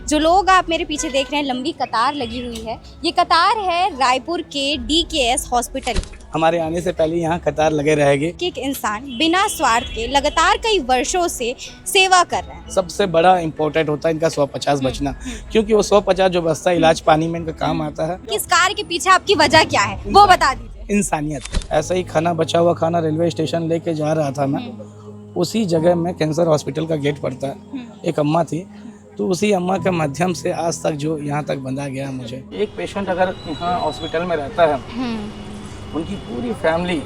जो लोग आप मेरे पीछे देख रहे हैं, लंबी कतार लगी हुई है। ये कतार है रायपुर के DKS हॉस्पिटल की। हमारे आने से पहले यहाँ कतार लगे रहेगी कि एक इंसान बिना स्वार्थ के लगातार कई वर्षों से सेवा कर रहे हैं। सबसे बड़ा इम्पोर्टेंट होता है इनका 150 बचना, क्योंकि वो 150 जो बचता है इलाज पानी में इनका काम आता है। इस कार्य के पीछे आपकी वजह क्या है वो बता दीजिए। इंसानियत। ऐसा ही खाना, बचा हुआ खाना रेलवे स्टेशन लेके जा रहा था मैं, उसी जगह में कैंसर हॉस्पिटल का गेट पड़ता है। एक अम्मा थी, तो उसी अम्मा के माध्यम से आज तक जो यहाँ तक बंधा गया मुझे। एक पेशेंट अगर यहाँ हॉस्पिटल में रहता है, उनकी पूरी फैमिली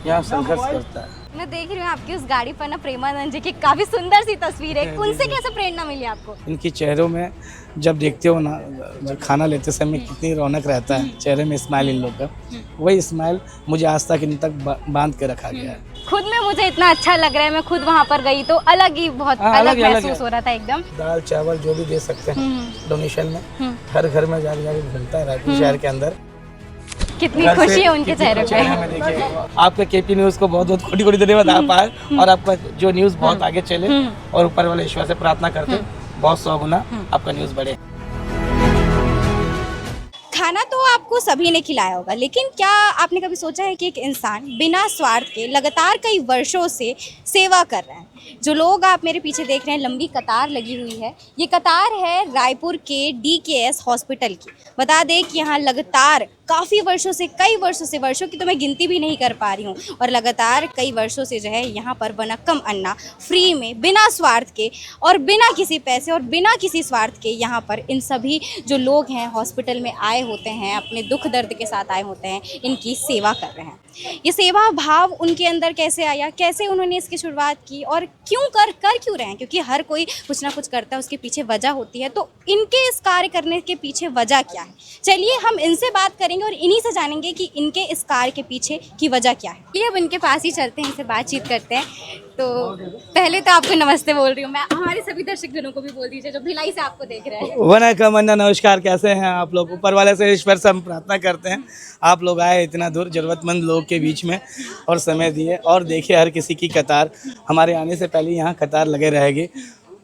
यहाँ संघर्ष करता है। मैं देख रही हूँ आपकी उस गाड़ी पर ना प्रेमानंद जी की काफी सुंदर सी तस्वीर है। उनसे कैसे प्रेरणा मिली आपको? इनकी चेहरों में जब देखते हो ना, जब खाना लेते समय कितनी रौनक रहता है चेहरे में, स्माइल इन लोग का, वही स्माइल मुझे आज तक इन तक बांध के रखा गया है। खुद में मुझे इतना अच्छा लग रहा है। मैं खुद वहाँ पर गई तो अलग ही बहुत अलग महसूस हो रहा था एकदम। दाल चावल जो भी दे सकते हैं डोनेशन में, हर घर में जाके जाके घूमता है रायपुर शहर के अंदर। कितनी खुशी है उनके चेहरे पे। देखिए, आपका KP न्यूज़ को बहुत बहुत कोटि कोटि धन्यवाद आप आए, और आपका जो न्यूज़ बहुत आगे चले, और ऊपर वाले ईश्वर से प्रार्थना करते बहुत 100 गुना आपका न्यूज़ बढ़े। खाना तो आपको सभी ने खिलाया होगा, लेकिन क्या आपने कभी सोचा है कि एक इंसान बिना स्वार्थ के लगातार कई वर्षों से सेवा कर रहे हैं? जो लोग आप मेरे पीछे देख रहे हैं, लंबी कतार लगी हुई है। ये कतार है रायपुर के DKS हॉस्पिटल की। बता दें कि यहाँ लगातार काफ़ी वर्षों से, कई वर्षों से, वर्षों की तो मैं गिनती भी नहीं कर पा रही हूँ, और लगातार कई वर्षों से जो है यहाँ पर वनक्कम अन्ना फ्री में, बिना स्वार्थ के और बिना किसी पैसे और बिना किसी स्वार्थ के यहाँ पर इन सभी जो लोग हैं हॉस्पिटल में आए होते हैं, अपने दुख दर्द के साथ आए होते हैं, इनकी सेवा कर रहे हैं। ये सेवा भाव उनके अंदर कैसे आया, कैसे उन्होंने इसकी शुरुआत की, और क्यों कर क्यों रहे हैं? क्योंकि हर कोई कुछ ना कुछ करता है, उसके पीछे वजह होती है। तो इनके इस कार्य करने के पीछे वजह क्या है? चलिए हम इनसे बात करेंगे और इन्हीं से जानेंगे कि इनके इस कार्य के पीछे की वजह क्या है। ये अब इनके पास ही चलते हैं, इनसे बातचीत करते हैं। तो पहले तो आपको नमस्ते बोल रही हूँ मैं, हमारे सभी दर्शक जनों को भी बोल दीजिए जो भिलाई से आपको देख रहे हैं। वनक्कम अन्ना, नमस्कार, कैसे हैं आप लोग? ऊपर वाले से, ईश्वर से हम प्रार्थना करते हैं आप लोग आए इतना दूर जरूरतमंद लोग के बीच में और समय दिए, और देखिए हर किसी की कतार हमारे आने से पहले यहाँ कतार लगे रहेगी।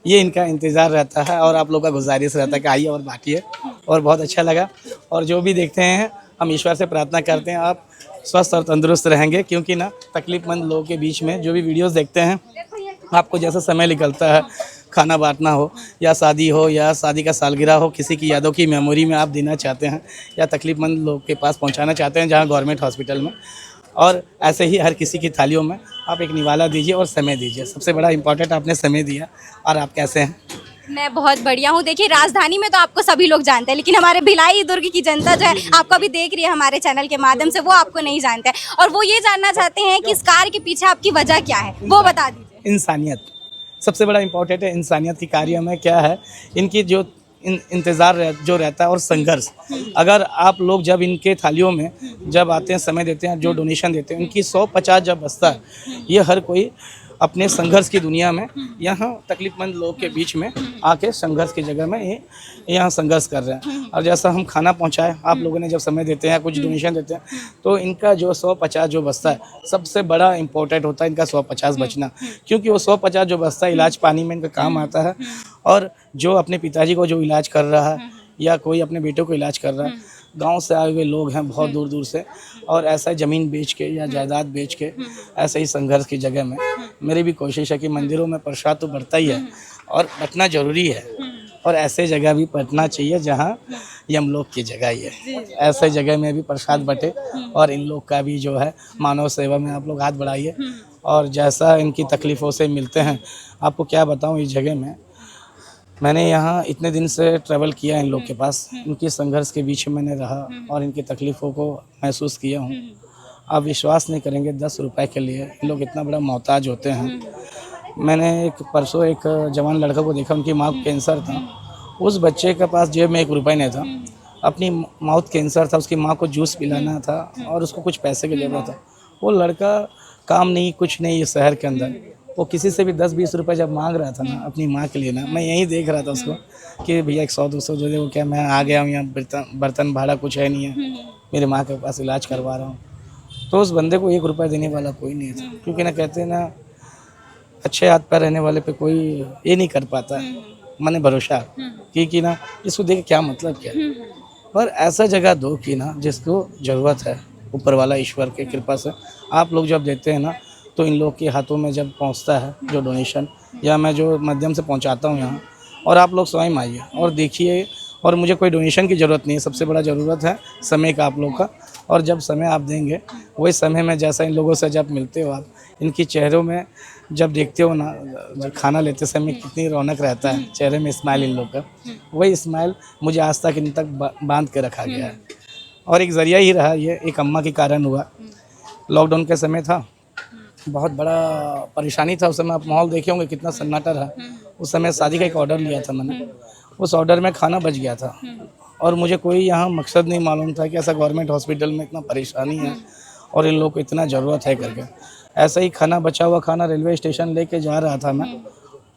ये इनका इंतज़ार रहता है, और आप लोग का गुजारिश रहता है कि आइए और बांटिए, और बहुत अच्छा लगा। और जो भी देखते हैं, हम ईश्वर से प्रार्थना करते हैं आप स्वस्थ और तंदुरुस्त रहेंगे, क्योंकि ना तकलीफमंद लोगों के बीच में जो भी वीडियोस देखते हैं, आपको जैसा समय निकलता है, खाना बांटना हो या शादी हो या शादी का सालगिरह हो, किसी की यादों की मेमोरी में आप देना चाहते हैं या तकलीफमंद लोग के पास पहुंचाना चाहते हैं जहां गवर्नमेंट हॉस्पिटल में, और ऐसे ही हर किसी की थालियों में आप एक निवाला दीजिए और समय दीजिए। सबसे बड़ा इम्पोर्टेंट आपने समय दिया। और आप कैसे हैं? मैं बहुत बढ़िया हूँ। देखिए, राजधानी में तो आपको सभी लोग जानते हैं, लेकिन हमारे भिलाई दुर्ग की जनता जो है आपको अभी देख रही है हमारे चैनल के माध्यम से, वो आपको नहीं जानते हैं, और वो ये जानना चाहते हैं कि इस कार्य के पीछे आपकी वजह क्या है, वो बता दीजिए। इंसानियत। सबसे बड़ा इम्पोर्टेंट है इंसानियत की कार्य में क्या है, इनकी जो इंतज़ार जो रहता है और संघर्ष। अगर आप लोग जब इनके थालियों में जब आते हैं, समय देते हैं, जो डोनेशन देते हैं, उनकी 150 जब बचता है, ये हर कोई अपने संघर्ष की दुनिया में यहाँ तकलीफमंद लोग के बीच में आके संघर्ष की जगह में ये यहाँ संघर्ष कर रहे हैं। और जैसा हम खाना पहुँचाए, आप लोगों ने जब समय देते हैं, कुछ डोनेशन देते हैं, तो इनका जो 150 जो बचता है, सबसे बड़ा इम्पोर्टेंट होता है इनका 150 बचना, क्योंकि वो 150 जो बचता है इलाज पानी में इनका काम आता है। और जो अपने पिताजी को जो इलाज कर रहा है या कोई अपने बेटे को इलाज कर रहा है, गांव से आए हुए लोग हैं बहुत दूर दूर से, और ऐसा ज़मीन बेच के या जायदाद बेच के ऐसे ही संघर्ष की जगह में मेरी भी कोशिश है कि मंदिरों में प्रसाद तो बढ़ता ही है और बंटना ज़रूरी है, और ऐसे जगह भी बंटना चाहिए जहां यम लोग की जगह ही है, ऐसे जगह में भी प्रसाद बटे, और इन लोग का भी जो है मानव सेवा में आप लोग हाथ बढ़ाइए। और जैसा इनकी तकलीफ़ों से मिलते हैं, आपको क्या बताऊँ, इस जगह में मैंने यहाँ इतने दिन से ट्रैवल किया इन लोग के पास, इनकी संघर्ष के बीच में मैंने रहा और इनकी तकलीफ़ों को महसूस किया हूँ। आप विश्वास नहीं करेंगे, 10 रुपए के लिए इन लोग इतना बड़ा मोहताज होते हैं। मैंने परसों एक जवान लड़का को देखा, उनकी माँ को कैंसर था, उस बच्चे के पास जेब में 1 रुपया नहीं था, अपनी माउथ कैंसर था, उसकी माँ को जूस पिलाना था और उसको कुछ पैसे की ज़रूरत था। वो लड़का काम नहीं, कुछ नहीं, इस शहर के अंदर, वो किसी से भी 10-20 रुपए जब मांग रहा था ना अपनी माँ के लिए ना, मैं यहीं देख रहा था उसको कि भैया 100-200 दे दे। वो क्या, मैं आ गया हूँ यहाँ, बर्तन भाड़ा कुछ है नहीं है, मेरी माँ के पास इलाज करवा रहा हूँ। तो उस बंदे को 1 रुपया देने वाला कोई नहीं था, क्योंकि ना कहते हैं ना, अच्छे हाथ पैर रहने वाले पे कोई ये नहीं कर पाता है। मैंने भरोसा कि ना इसको देख के क्या मतलब क्या है, पर ऐसा जगह दो कि ना जिसको ज़रूरत है, ऊपर वाला ईश्वर की कृपा से आप लोग जब देते हैं ना, तो इन लोग के हाथों में जब पहुंचता है जो डोनेशन या मैं जो माध्यम से पहुंचाता हूं यहाँ, और आप लोग स्वयं आइए और देखिए। और मुझे कोई डोनेशन की ज़रूरत नहीं है, सबसे बड़ा ज़रूरत है समय का आप लोग का। और जब समय आप देंगे, वही समय में जैसा इन लोगों से जब मिलते हो आप, इनकी चेहरों में जब देखते हो ना, जब खाना लेते समय कितनी रौनक रहता है चेहरे में, स्माइल इन लोग का, वही स्माइल मुझे आज तक इन तक बांध के रखा गया है। और एक ज़रिया ही रहा ये, एक अम्मा के कारण हुआ। लॉकडाउन के समय था, बहुत बड़ा परेशानी था उस समय। आप माहौल देखे होंगे कितना सन्नाटा रहा। उस समय शादी का एक ऑर्डर लिया था मैंने, उस ऑर्डर में खाना बच गया था, और मुझे कोई यहाँ मकसद नहीं मालूम था कि ऐसा गवर्नमेंट हॉस्पिटल में इतना परेशानी है और इन लोगों को इतना ज़रूरत है करके। ऐसा ही खाना, बचा हुआ खाना रेलवे स्टेशन लेके जा रहा था मैं।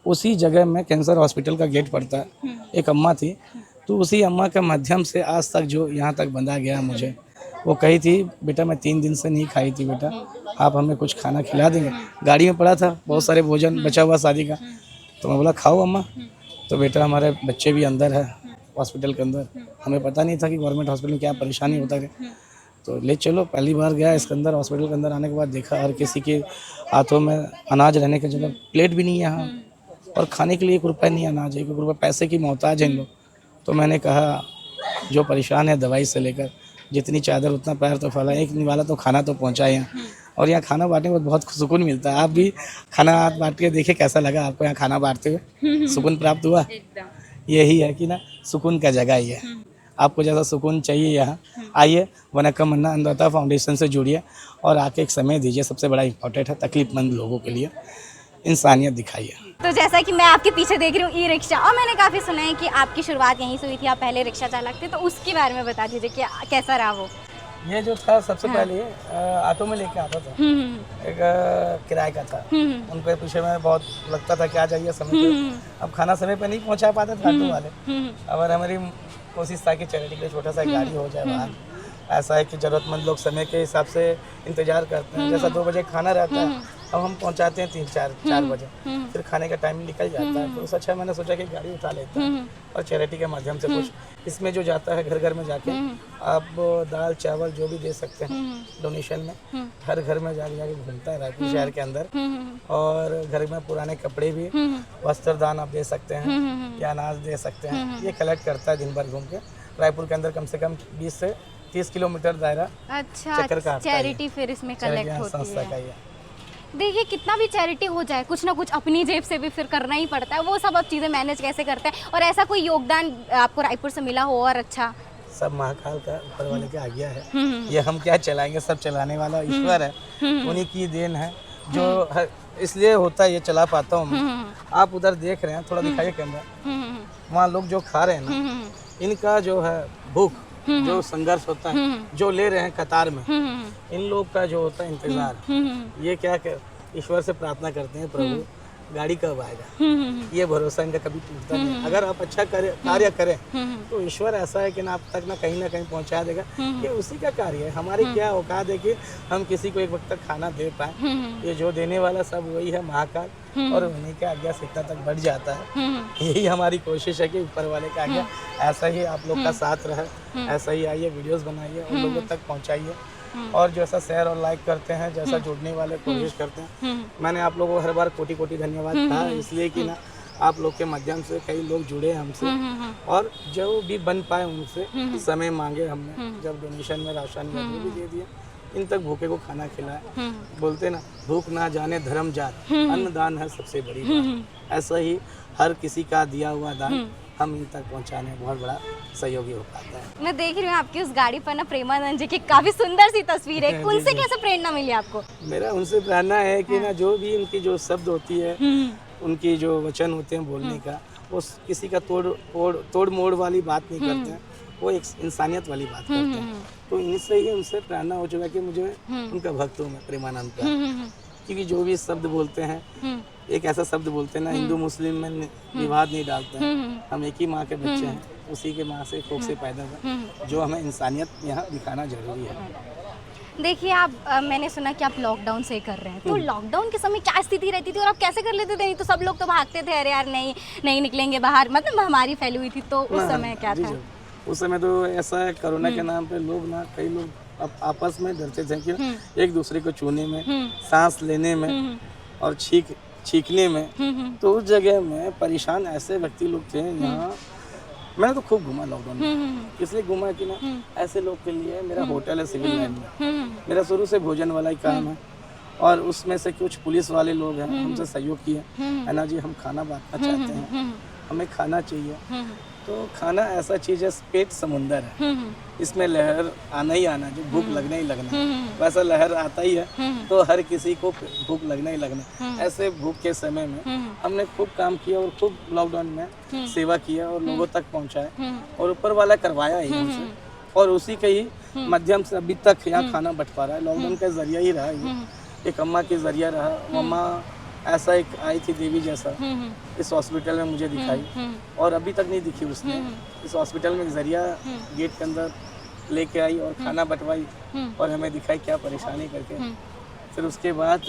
उसी जगह में कैंसर हॉस्पिटल का गेट पड़ता है, एक अम्मा थी, तो उसी अम्मा के माध्यम से आज तक जो यहाँ तक बंधा गया मुझे, वो कही थी बेटा मैं 3 दिन से नहीं खाई थी बेटा, आप हमें कुछ खाना खिला देंगे। गाड़ी में पड़ा था बहुत सारे भोजन बचा हुआ शादी का, तो मैं बोला खाओ अम्मा। तो बेटा हमारे बच्चे भी अंदर है हॉस्पिटल के अंदर, हमें पता नहीं था कि गवर्नमेंट हॉस्पिटल में क्या परेशानी होता है, तो ले चलो। पहली बार गया इसके अंदर, हॉस्पिटल के अंदर आने के बाद देखा हर किसी के हाथों में अनाज रहने की जगह प्लेट भी नहीं है यहाँ, और खाने के लिए 1 रुपया नहीं अनाज है, 1 रुपया पैसे की मोहताज है इन लोग। तो मैंने कहा जो परेशान है दवाई से लेकर, जितनी चादर उतना पैर तो फैला, एक निवाला तो खाना तो पहुँचाए यहाँ। और यहाँ खाना बांटने में बहुत सुकून मिलता है। आप भी खाना हाथ बांट के देखिए कैसा लगा आपको, यहाँ खाना बांटते हुए सुकून प्राप्त हुआ। यही है कि ना सुकून का जगह ही है। आपको जैसा सुकून चाहिए यहाँ आइए, वनकम अन्ना अन्नदाता फाउंडेशन से जुड़िए और आके एक समय दीजिए। सबसे बड़ा इम्पोर्टेंट है तकलीफमंद लोगों के लिए इंसानियत दिखाइए। तो जैसा कि मैं आपके पीछे देख रही हूँ ई रिक्शा, और मैंने काफ़ी सुना है कि आपकी शुरुआत यहीं से हुई थी, आप पहले रिक्शा चालक थे, तो उसके बारे में बता दीजिए कि कैसा रहा वो। ये जो था सबसे पहले ऑटो में लेके आता था, एक किराए का था। उनके पीछे में बहुत लगता था क्या चाहिए समय पे। अब खाना समय पे नहीं पहुंचा पाते थे ऑटो वाले। अब हमारी कोशिश था कि चैरिटी के लिए छोटा सा गाड़ी हो जाए बाहर। ऐसा है कि ज़रूरतमंद लोग समय के हिसाब से इंतज़ार करते हैं। जैसा 2 बजे खाना रहता है, अब हम पहुंचाते हैं 3-4 बजे, फिर खाने का टाइम निकल जाता है। तो उससे अच्छा मैंने सोचा कि गाड़ी उठा लेते हैं और चैरिटी के माध्यम से कुछ इसमें जो जाता है घर घर में जाके आप दाल चावल जो भी दे सकते हैं डोनेशन में। हर घर में जाके घूमता है रायपुर शहर के अंदर, और घर में पुराने कपड़े भी, वस्त्र दान आप दे सकते हैं या अनाज दे सकते हैं। ये कलेक्ट करता है दिन भर घूम के रायपुर के अंदर, कम से कम 20 से 30 किलोमीटर दायरा। अच्छा, चक्कर काटता चैरिटी फिर इसमें कलेक्ट होती संस्था का है। ये। देखिए कितना भी चैरिटी हो जाए, कुछ ना कुछ अपनी जेब से भी फिर करना ही पड़ता है। वो सब अब चीज़ें मैनेज कैसे करते हैं, और ऐसा कोई योगदान आपको रायपुर से मिला हो और अच्छा? सब महाकाल का ऊपर वाले की आज्ञा है। ये हम क्या चलाएंगे, सब चलाने वाला ईश्वर है, उन्हीं की देन है जो इसलिए होता है, ये चला पाता हूँ मैं। आप उधर देख रहे हैं, थोड़ा दिखाइए कैमरा, वहाँ लोग जो खा रहे हैं ना, इनका जो है भूख, जो संघर्ष होता है, जो ले रहे हैं कतार में, इन लोग का जो होता है इंतजार, ये क्या ईश्वर से प्रार्थना करते हैं प्रभु गाड़ी कब आएगा। ये भरोसा इनका कभी टूटता नहीं। अगर आप अच्छा कार्य करें तो ईश्वर ऐसा है कि ना आप तक ना कहीं पहुंचा देगा। ये उसी का कार्य है। हमारी क्या औकात है कि हम किसी को एक वक्त तक खाना दे पाए। ये जो देने वाला सब वही है महाकाल, और उन्हीं के आज्ञा से इतना तक बढ़ जाता है। यही हमारी कोशिश है कि ऊपर वाले का आज्ञा ऐसा ही आप लोग का साथ रहे। ऐसा ही आइए, वीडियोस बनाइए और लोगों तक पहुंचाइए, और जैसा शेयर और लाइक करते हैं, जैसा जुड़ने वाले कोशिश करते हैं। मैंने आप लोगों को हर बार कोटि कोटि धन्यवाद कहा, इसलिए कि ना आप लोग के माध्यम से कई लोग जुड़े हमसे, और जो भी बन पाए उनसे समय मांगे हमने, जब डोनेशन में राशन भी दे दिया, इन तक भूखे को खाना खिलाया। बोलते ना भूख ना जाने धर्म जात, अन्नदान है सबसे बड़ी बात। ऐसा ही हर किसी का दिया हुआ दान हम इन तक पहुंचाने में बहुत बड़ा सहयोगी हो पाता है। मैं देख रही हूँ आपकी उस गाड़ी पर ना प्रेमानंद जी की काफी सुंदर सी तस्वीर है। उनसे कैसे प्रेरणा मिली आपको? मेरा उनसे प्रेरणा है कि ना जो भी उनकी जो शब्द होती है, उनकी जो वचन होते हैं बोलने का, वो किसी का तोड़ मोड़ वाली बात नहीं करते हैं, वो एक इंसानियत वाली बात करते हैं। तो इनसे ही उनसे प्रेरणा हो चुका कि मुझे उनका भक्त हूँ मैं, प्रेमानंद का। क्योंकि जो भी शब्द बोलते हैं, एक ऐसा शब्द बोलते हैं ना, हिंदू मुस्लिम में विवाद नहीं डालते हैं, हम एक ही माँ के बच्चे हैं, उसी के माँ से कोख से पैदा हुए, जो हमें इंसानियत यहाँ दिखाना जरूरी है। देखिए आप मैंने सुना कि आप लॉकडाउन से कर रहे हैं, तो लॉकडाउन के समय क्या स्थिति रहती थी और आप कैसे कर लेते थे? नहीं तो सब लोग तो भागते थे, अरे यार नहीं नहीं निकलेंगे बाहर, मतलब महामारी फैली हुई थी, तो उस समय क्या जी, था? जी। उस समय तो ऐसा है, कोरोना के नाम पे लोग ना, कई लोग आपस में डरते थे कि एक दूसरे को छूने में, सांस लेने में और छींकने में। तो उस जगह में परेशान ऐसे व्यक्ति लोग थे यहाँ। मैंने तो खूब घूमा लॉकडाउन में, इसलिए घूमा कि ना ऐसे लोग के लिए मेरा होटल है सिविल लाइन में, मेरा शुरू से भोजन वाला ही काम है, और उसमें से कुछ पुलिस वाले लोग हैं हमसे सहयोग किए, है ना जी, हम खाना बांटना चाहते हैं, हमें खाना चाहिए। तो खाना ऐसा चीज़ है, पेट समुंदर है, इसमें लहर आना ही आना, जो भूख लगना ही लगना, वैसा लहर आता ही है, तो हर किसी को भूख लगना ही लगना। ऐसे भूख के समय में हमने खूब काम किया और खूब लॉकडाउन में सेवा किया और लोगों तक पहुंचाया, और ऊपर वाला करवाया ही हमसे, और उसी के ही माध्यम से अभी तक यहाँ खाना बंटवा रहा है। लॉकडाउन का जरिया ही रहा ये, एक अम्मा के जरिया रहा। अम्मा ऐसा एक आई थी देवी जैसा, इस हॉस्पिटल में मुझे दिखाई, और अभी तक नहीं दिखी उसने। इस हॉस्पिटल में जरिया गेट के अंदर लेके आई और खाना बंटवाई और हमें दिखाई क्या परेशानी करके। फिर उसके बाद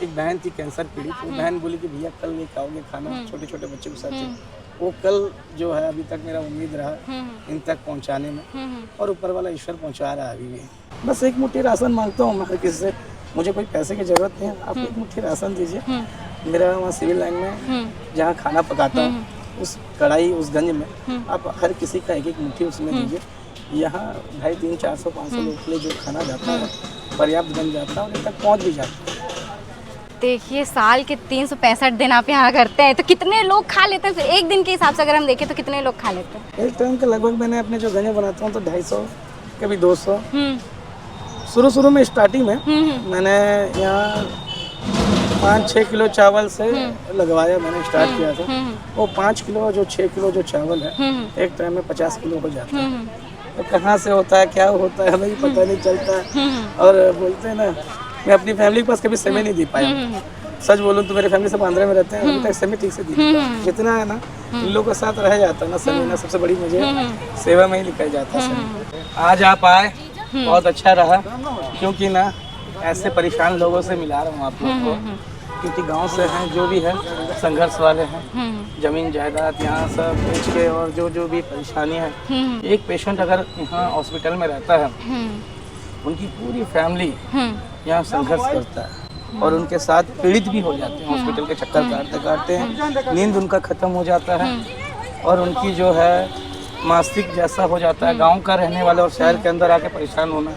एक बहन थी कैंसर पीड़ित, वो बहन बोली कि भैया कल लेके आओगे खाना छोटे छोटे बच्चे के साथ। वो कल जो है अभी तक मेरा उम्मीद रहा इन तक पहुंचाने में, और ऊपर वाला ईश्वर पहुंचा रहा है अभी भी। बस एक मुट्ठी राशन मांगता हूँ मैं हर किसी से, मुझे कोई पैसे की ज़रूरत नहीं है, आप एक मुट्ठी राशन दीजिए। मेरा वहाँ सिविल लाइन में जहाँ खाना पकाता हूँ, उस कढ़ाई उस गंज में आप हर किसी का एक एक मुट्ठी उसमें दीजिए। यहाँ 250, 300, 400, 500 लोग के लिए जो खाना जाता है पर्याप्त बन जाता है और इन तक पहुँच भी जाता है। देखिए साल के 365 दिन आप यहाँ करते हैं, तो कितने लोग खा लेते हैं? फिर एक दिन के हिसाब से अगर हम देखें तो कितने लोग खा लेते हैं? एक टाइम का लगभग मैंने अपने जो गंजे बनाता हूँ तो 250, कभी 200। शुरू में स्टार्टिंग में मैंने यहाँ 5-6 किलो चावल से लगवाया, मैंने स्टार्ट किया था। वो 5 किलो जो 6 किलो जो चावल है एक टाइम में 50 किलो हो जाता है। तो कहाँ से होता है, क्या होता है, हमें भी पता नहीं चलता है। और बोलते हैं ना, मैं अपनी फैमिली के पास कभी समय नहीं दे पाया। सच बोलूँ तो मेरे फैमिली सब आंध्र में रहते हैं, अभी तक समय ठीक से दे पाया। जितना है ना इन लोगों के साथ रह जाता है ना समय, ना सबसे बड़ी मुझे सेवा में ही निकल जाता है। आज आप आए, बहुत अच्छा रहा, क्योंकि ना ऐसे परेशान लोगों से मिला रहा हूँ आप लोग को, क्योंकि गांव से हैं, जो भी है संघर्ष वाले हैं, जमीन जायदाद यहाँ सब बेच के, और जो भी परेशानी है। एक पेशेंट अगर यहाँ हॉस्पिटल में रहता है, उनकी पूरी फैमिली यहाँ संघर्ष करता है, और उनके साथ पीड़ित भी हो जाते हैं। हॉस्पिटल के चक्कर काटते काटते हैं, नींद उनका ख़त्म हो जाता है, और उनकी जो है मानसिक जैसा हो जाता है। गांव का रहने वाला और शहर के अंदर आके परेशान होना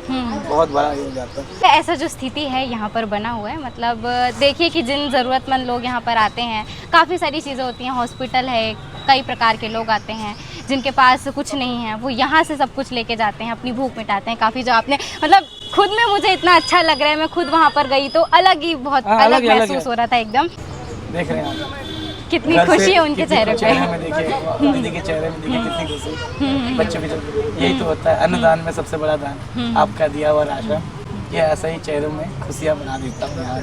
बहुत बड़ा हो जाता है। ऐसा जो स्थिति है यहाँ पर बना हुआ है, मतलब देखिए कि जिन ज़रूरतमंद लोग यहाँ पर आते हैं, काफ़ी सारी चीज़ें होती हैं, हॉस्पिटल है, कई प्रकार के लोग आते हैं जिनके पास कुछ नहीं है, वो यहाँ से सब कुछ लेके जाते हैं, अपनी भूख मिटाते हैं। काफ़ी जो आपने मतलब खुद में मुझे इतना अच्छा लग रहा है, मैं खुद वहाँ पर गई तो अलग ही बहुत अलग महसूस हो रहा था एकदम। देख रहे हैं आप कितनी खुशी है उनके चेहरे पे। में देखिए, दीदी के चेहरे में देखिए कितनी खुशी, बच्चों की। यही तो होता है अन्नदान में सबसे बड़ा दान, आपका दिया हुआ राशन। ये ऐसा ही चेहरों में खुशियाँ बना देता हूँ यहाँ।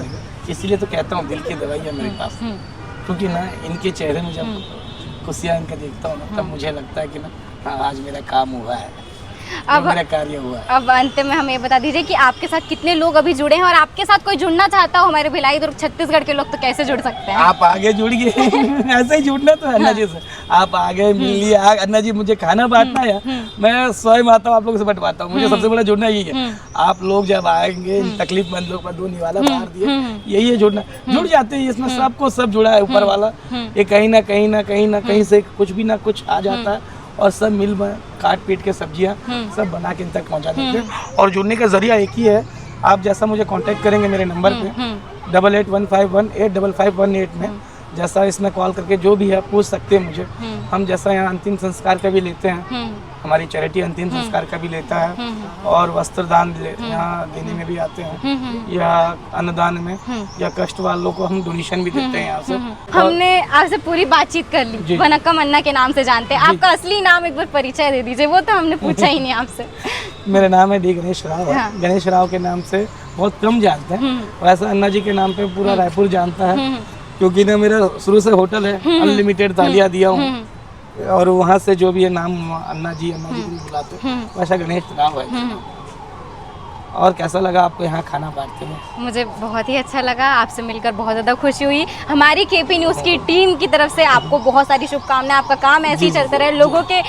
इसीलिए तो कहता हूँ दिल की दवाई है मेरे पास, क्योंकि ना इनके चेहरे में जब खुशियाँ इनके देखता हूँ ना, तब मुझे लगता है कि ना हाँ आज मेरा काम हुआ है, अब मेरा कार्य हुआ है। अब अंत में हमें बता दीजिए कि आपके साथ कितने लोग अभी जुड़े हैं, और आपके साथ कोई जुड़ना चाहता हो हमारे भिलाई दुर्ग छत्तीसगढ़ के लोग तो कैसे जुड़ सकते हैं? आप आगे जुड़िए ऐसे ही जुड़ना तो अन्ना जी से। आप आगे मिल लिए, अन्ना जी मुझे खाना बांटना है, मैं स्वयं आता हूँ आप लोगों से बंटवाता हूँ। मुझे सबसे बड़ा जुड़ना यही है। आप लोग जब आएंगे, तकलीफमंद लोग पर 2 निवाला मार दिए, यही है जुड़ना। जुड़ जाते हैं, इसमें सबको सब जुड़ा है ऊपर वाला। ये कहीं ना कहीं से कुछ भी ना कुछ आ जाता है, और सब मिल में काट पीट के सब्जियां सब बना के इन तक पहुंचा देते हैं। और जुड़ने का जरिया एक ही है, आप जैसा मुझे कांटेक्ट करेंगे मेरे नंबर पे 8815185518 में, जैसा इसमें कॉल करके जो भी है पूछ सकते हैं मुझे। हम जैसा यहाँ अंतिम संस्कार का भी लेते हैं, हमारी चैरिटी अंतिम संस्कार का भी लेता है, और वस्त्र दान यहाँ देने में भी आते हैं, या अन्नदान में, या कष्ट वालों को हम डोनेशन भी देते हैं यहाँ से। हमने आपसे पूरी बातचीत कर ली, वनक्कम अन्ना के नाम से जानते हैं। आपका असली नाम एक बार परिचय दे दीजिए, वो तो हमने पूछा ही नहीं आपसे। मेरा नाम है डी गणेश राव। गणेश राव के नाम से बहुत कम जानते हैं, वैसा अन्ना जी के नाम पे पूरा रायपुर जानता है, क्योंकि ना मेरा शुरू से होटल है, अनलिमिटेड थालियाँ दिया हूँ, और वहाँ से जो भी है नाम अन्ना जी बुलाते हैं, वैसा गणेश राव है। और कैसा लगा आपको यहाँ खाना बांटते हुए? मुझे बहुत ही अच्छा लगा, आपसे मिलकर बहुत ज़्यादा खुशी हुई। हमारी केपी न्यूज़ की टीम की तरफ से आपको बहुत सारी शुभकामनाएं, आपका काम ऐसे ही चलते रहे, लोगों के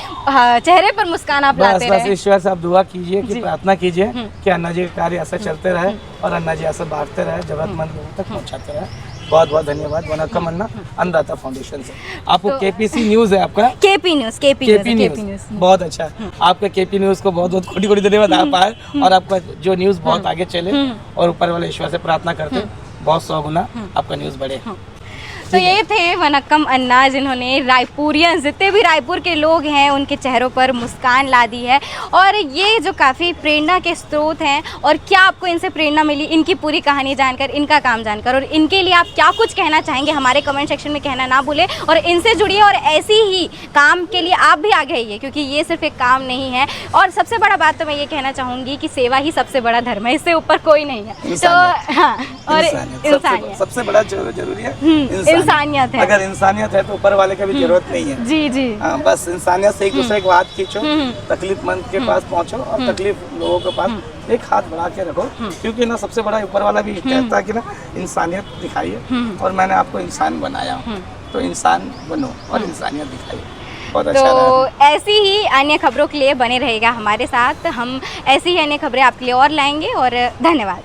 चेहरे पर मुस्कान आप बस लाते बस रहे। ईश्वर से आप दुआ कीजिए कि जी। प्रार्थना कीजिए कि अन्ना जी का कार्य ऐसा चलते रहे और अन्ना जी ऐसा बांटते रहे, जरूरतमंद लोगों तक पहुँचाते रहे। बहुत बहुत धन्यवाद वनकम अन्ना, अन्नदाता फाउंडेशन से। आपको तो- केपीसी न्यूज़ है आपका? KP news, KP KP news. News बहुत अच्छा। आपके केपी न्यूज़ को बहुत बहुत कोटि कोटि धन्यवाद आप आए और आपका जो न्यूज़ बहुत आगे चले और ऊपर वाले ईश्वर से प्रार्थना करते बहुत 100 गुना आपका न्यूज़ बढ़े। तो ये थे वनक्कम अन्ना, जिन्होंने रायपुरियंस, जितने भी रायपुर के लोग हैं, उनके चेहरों पर मुस्कान ला दी है। और ये जो काफ़ी प्रेरणा के स्रोत हैं, और क्या आपको इनसे प्रेरणा मिली, इनकी पूरी कहानी जानकर, इनका काम जानकर, और इनके लिए आप क्या कुछ कहना चाहेंगे, हमारे कमेंट सेक्शन में कहना ना भूलें। और इनसे जुड़िए और ऐसी ही काम के लिए आप भी आगे आइए, क्योंकि ये सिर्फ एक काम नहीं है। और सबसे बड़ा बात तो मैं ये कहना चाहूँगी कि सेवा ही सबसे बड़ा धर्म है, इससे ऊपर कोई नहीं है। तो हाँ, और इंसानियत सबसे बड़ा जरूरी है इंसानियत है। अगर इंसानियत है तो ऊपर वाले का भी जरूरत नहीं है। जी जी। हाँ, बस इंसानियत से एक दूसरे को हाथ खींचो, तकलीफमंद के पास पहुंचो और तकलीफ लोगों के पास एक हाथ बढ़ा के रखो, क्योंकि ना सबसे बड़ा ऊपर वाला भी कहता है कि ना इंसानियत दिखाइए और मैंने आपको इंसान बनाया, तो इंसान बनो और इंसानियत दिखाइए। बहुत अच्छा तो रहा। ऐसी ही अन्य खबरों के लिए बने रहेगा हमारे साथ, हम ऐसी ही अन्य खबरें आपके लिए और लाएंगे। और धन्यवाद।